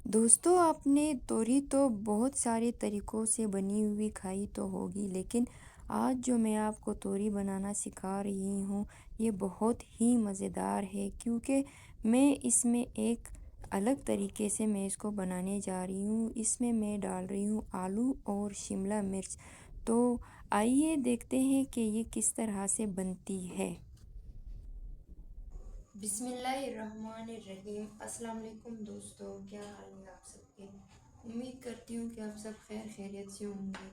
दोस्तों, आपने तोरी तो बहुत सारे तरीक़ों से बनी हुई खाई तो होगी, लेकिन आज जो मैं आपको तोरी बनाना सिखा रही हूँ, ये बहुत ही मज़ेदार है क्योंकि मैं इसमें एक अलग तरीके से मैं इसको बनाने जा रही हूँ। इसमें मैं डाल रही हूँ आलू और शिमला मिर्च। तो आइए देखते हैं कि ये किस तरह से बनती है। बिस्मिल्लाहिर्रहमानिर्रहीम। अस्सलाम वालेकुम दोस्तों, क्या हाल है आप सबके। उम्मीद करती हूँ कि आप सब खैर खैरियत से होंगे।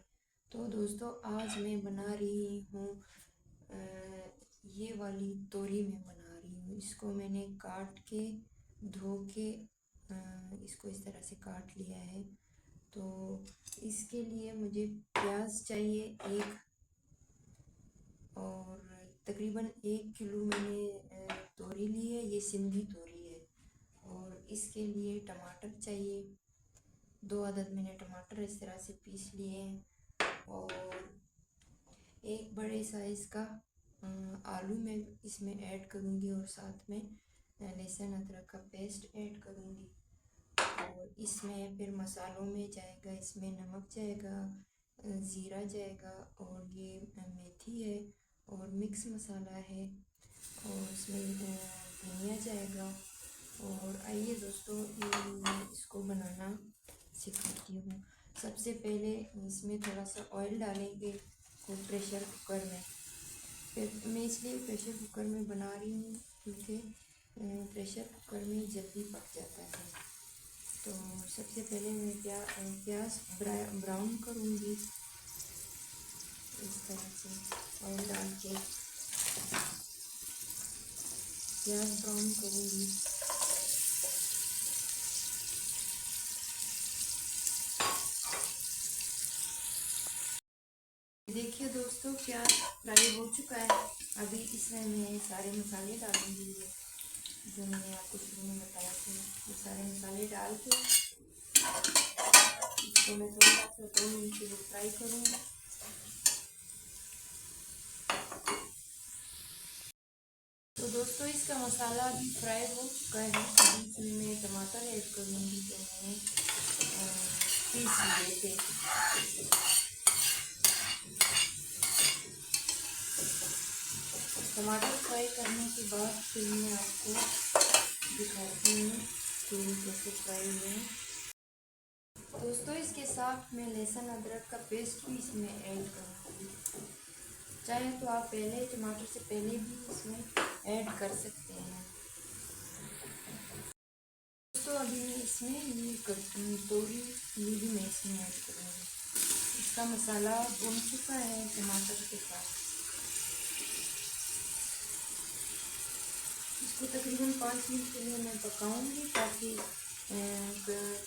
तो दोस्तों, आज मैं बना रही हूँ ये वाली तोरी मैं बना रही हूँ। इसको मैंने काट के धो के इसको इस तरह से काट लिया है। तो इसके लिए मुझे प्याज चाहिए एक, और तकरीबन 1 किलो मैंने तोरी ली है। ये सिंधी तोरी है। और इसके लिए टमाटर चाहिए, 2 अदद मैंने टमाटर इस तरह से पीस लिए हैं। और एक बड़े साइज़ का आलू मैं इसमें ऐड करूँगी, और साथ में लहसुन अदरक का पेस्ट ऐड करूँगी। और इसमें फिर मसालों में जाएगा, इसमें नमक जाएगा, ज़ीरा जाएगा, और ये मेथी है, और मिक्स मसाला है, और इसमें धनिया जाएगा। और आइए दोस्तों, मैं इसको बनाना सिखाती हूँ। सबसे पहले इसमें थोड़ा सा ऑयल डालेंगे प्रेशर कुकर में। फिर मैं इसलिए प्रेशर कुकर में बना रही हूँ क्योंकि प्रेशर कुकर में जल्दी पक जाता है। तो सबसे पहले मैं प्याज ब्राउन करूँगी इस तरह से ऑयल डाल के प्याज ब्राउन करूँगी। देखिए दोस्तों, प्याज फ्राई हो चुका है। अभी इसमें मैं सारे मसाले डालूंगी, जो मैंने आपको शुरू में बताया थे। ये सारे मसाले डाल के इसको मैं थोड़ा सा 2 मिनट के लिए फ्राई करूँगी। तो दोस्तों, इसका मसाला अभी फ्राई हो चुका है। अभी इसमें मैं टमाटर ऐड करूँगी जो मैंने पीस लिए थे। टमाटर फ्राई करने के बाद फिर मैं आपको दिखाती हूँ कि कैसे फ्राई हुए हैं। दोस्तों, इसके साथ मैं लहसुन अदरक का पेस्ट भी इसमें ऐड करूँगी। चाहे तो आप पहले टमाटर से पहले भी इसमें ऐड कर सकते हैं। दोस्तों, अभी मैं इसमें ये तोरी ये भी मैं इसमें ऐड करूँगी। इसका मसाला भून चुका है टमाटर के साथ। इसको तकरीबन 5 मिनट के लिए मैं पकाऊंगी ताकि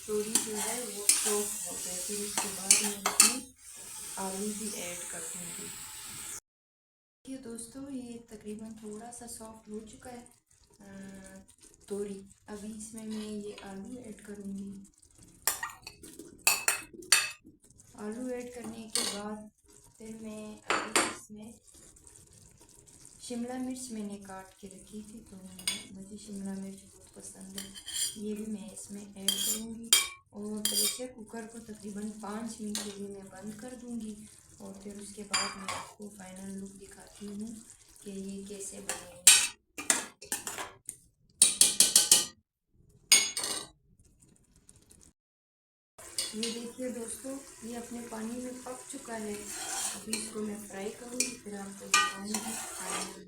तोरी जो है वो सॉफ्ट हो जाए। फिर उसके बाद मैं इसमें आलू भी ऐड कर दूँगी। देखिए दोस्तों, ये तकरीबन थोड़ा सा सॉफ्ट हो चुका है तोरी। अभी इसमें मैं ये आलू ऐड करूँगी। आलू ऐड करने के बाद फिर मैं अभी इसमें शिमला मिर्च मैंने काट के रखी थी, तो मुझे शिमला मिर्च बहुत पसंद है। ये भी मैं इसमें ऐड करूँगी। और प्रेशर कुकर को तकरीबन 5 मिनट के लिए मैं बंद कर दूँगी। और फिर उसके बाद मैं आपको फाइनल लुक दिखाती हूँ कि ये कैसे बनेंगे। ये देखिए दोस्तों, ये अपने पानी में पक चुका है। अभी इसको मैं फ्राई करूँगी, फिर आपको दिखाऊँगी फाइनल।